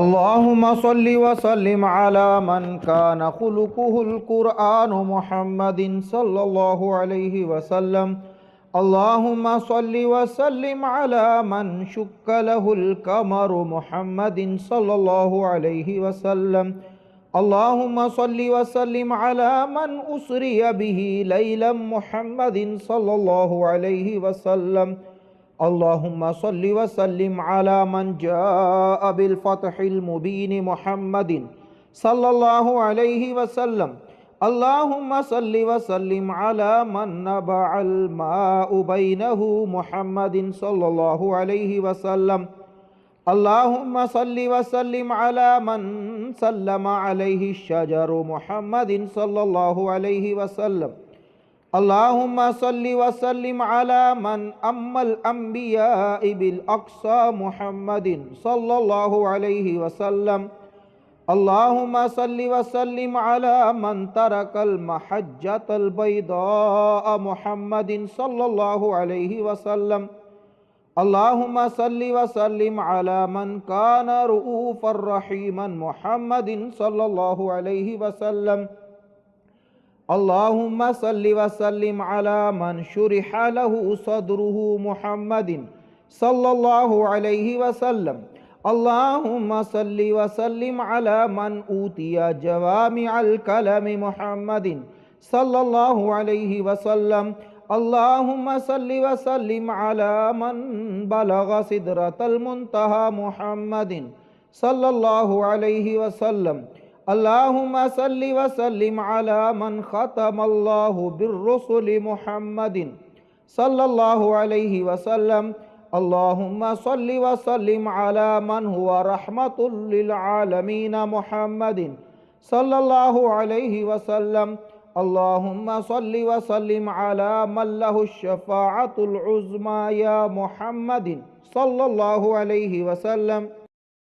اللهم صل وسلم على من كان خلقه القرآن محمد صلى الله عليه وسلم. اللهم صل وسلم على من شك له القمر محمد صلى الله عليه وسلم. اللهم صل وسلم على من أسري به ليلا محمد صلى الله عليه وسلم. اللهم صل وسلم على من جاء بالفتح المبين محمد صلى الله عليه وسلم. اللهم صل وسلم على من نبع الماء بينه محمد صلى الله عليه وسلم. اللهم صل وسلم على من سلم عليه الشجر محمد صلى الله عليه وسلم. اللهم صل وسلم على من أما الأنبياء بالأقصى محمد صلى الله عليه وسلم. اللهم صل وسلم على من ترك المحجة البيضاء محمد صلى الله عليه وسلم. اللهم صل وسلم على من كان رؤوفا رحيما محمد صلى الله عليه وسلم. اللهم صل وسلم على من شرح له صدره محمد صلى الله عليه وسلم. اللهم صل وسلم على من أوتي جوامع الكلم محمد صلى الله عليه وسلم. اللهم صل وسلم على من بلغ سدرة المنتهى محمد صلى الله عليه وسلم. اللهم صل وسلم على من ختم الله بالرسل محمد صلى الله عليه وسلم. اللهم صل وسلم على من هو رحمة للعالمين محمد صلى الله عليه وسلم. اللهم صل وسلم على من له الشفاعة العظمى يا محمد صلى الله عليه وسلم.